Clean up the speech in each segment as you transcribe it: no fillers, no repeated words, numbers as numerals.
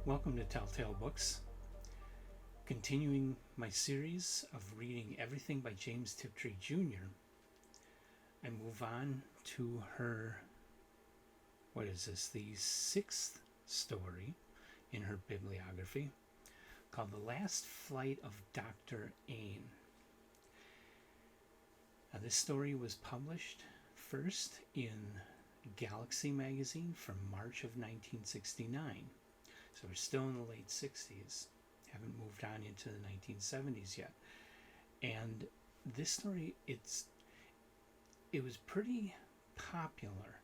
Welcome to Telltale Books, continuing my series of reading everything by James Tiptree Jr. I move on to her, the sixth story in her bibliography, called The Last Flight of Dr. Ain. Now, this story was published first in Galaxy magazine from March of 1969. So we're still in the late 60s. Haven't moved on into the 1970s yet. And this story, it was pretty popular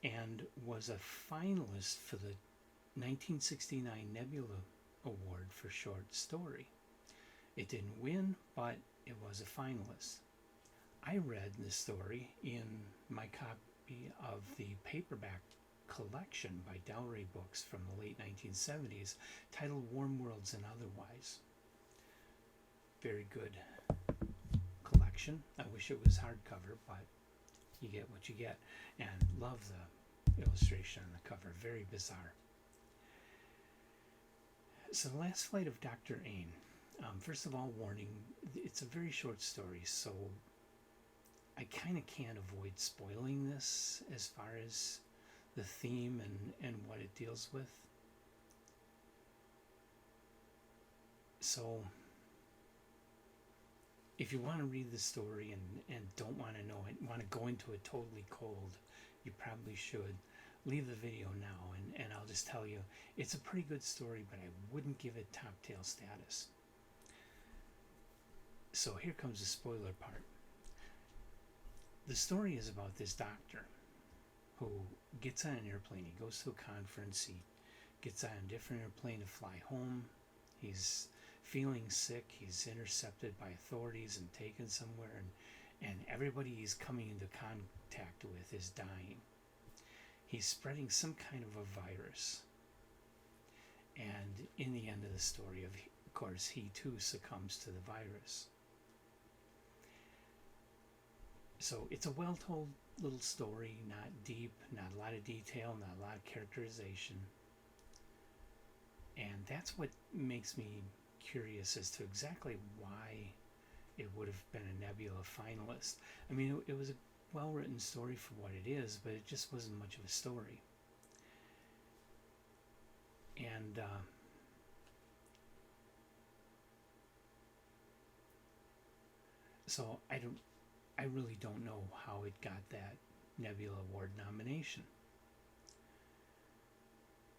and was a finalist for the 1969 Nebula Award for short story. It didn't win, but it was a finalist. I read this story in my copy of the paperback collection by Delray Books from the late 1970s titled Warm Worlds and Otherwise. Very good collection. I wish it was hardcover, but you get what you get. And love the illustration on the cover. Very bizarre. So, The Last Flight of Dr. Ain. First of all, warning, it's a very short story, so I kind of can't avoid spoiling this as far as the theme and what it deals with. So if you want to read the story and don't want to know it, want to go into it totally cold, you probably should leave the video now, and I'll just tell you, it's a pretty good story, but I wouldn't give it top tail status. So here comes the spoiler part. The story is about this doctor who gets on an airplane. He goes to a conference. He gets on a different airplane to fly home. He's feeling sick. He's intercepted by authorities and taken somewhere. And everybody he's coming into contact with is dying. He's spreading some kind of a virus. And in the end of the story, of course, he too succumbs to the virus. So it's a well-told little story, not deep, not a lot of detail, not a lot of characterization. And that's what makes me curious as to exactly why it would have been a Nebula finalist. I mean, it was a well-written story for what it is, but it just wasn't much of a story. And so I really don't know how it got that Nebula Award nomination.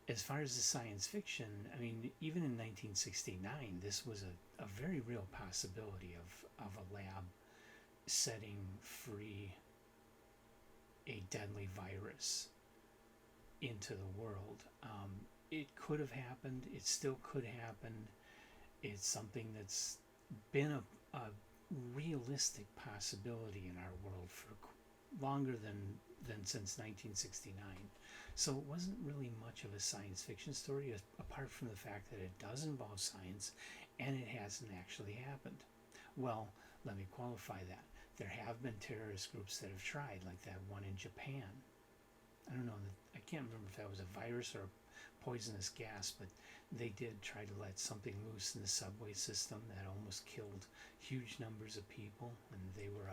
As far as the science fiction, I mean, even in 1969, this was a very real possibility of a lab setting free a deadly virus into the world. It could have happened. It still could happen. It's something that's been a realistic possibility in our world for longer than since 1969. So it wasn't really much of a science fiction story, apart from the fact that it does involve science and it hasn't actually happened. Well, let me qualify that. There have been terrorist groups that have tried, like that one in Japan. I don't know, I can't remember if that was a virus or a poisonous gas, but they did try to let something loose in the subway system that almost killed huge numbers of people, and they were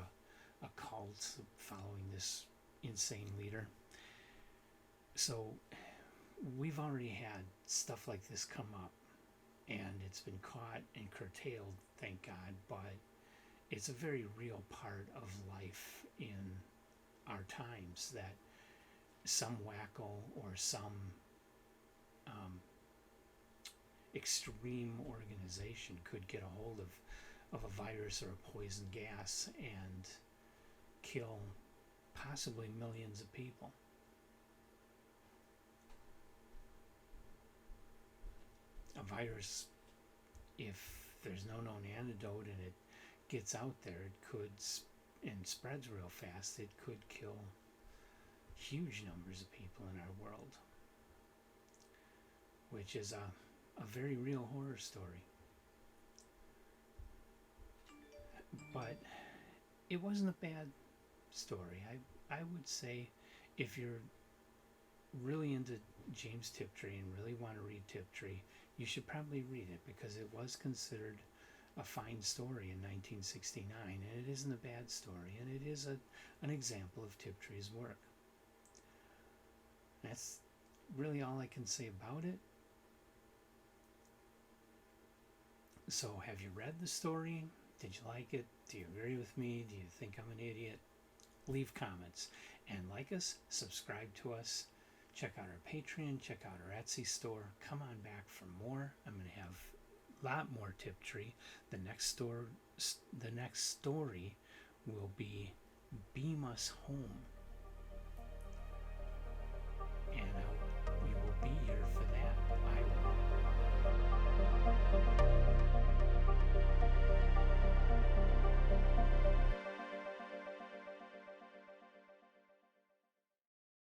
a cult following this insane leader. So we've already had stuff like this come up, and it's been caught and curtailed, thank God, but it's a very real part of life in our times that some wacko or some extreme organization could get a hold of a virus or a poison gas and kill possibly millions of people. A virus, if there's no known antidote and it gets out there, it could, and spreads real fast, it could kill huge numbers of people in our world, which is a very real horror story. But it wasn't a bad story. I would say if you're really into James Tiptree and really want to read Tiptree, you should probably read it because it was considered a fine story in 1969, and it isn't a bad story, and it is an example of Tiptree's work. That's really all I can say about it. So, have you read the story? Did you like it? Do you agree with me? Do you think I'm an idiot? Leave comments and like us, subscribe to us, check out our Patreon, check out our Etsy store. Come on back for more. I'm going to have a lot more Tiptree. The next story will be Beam Us Home. And we will be here for that.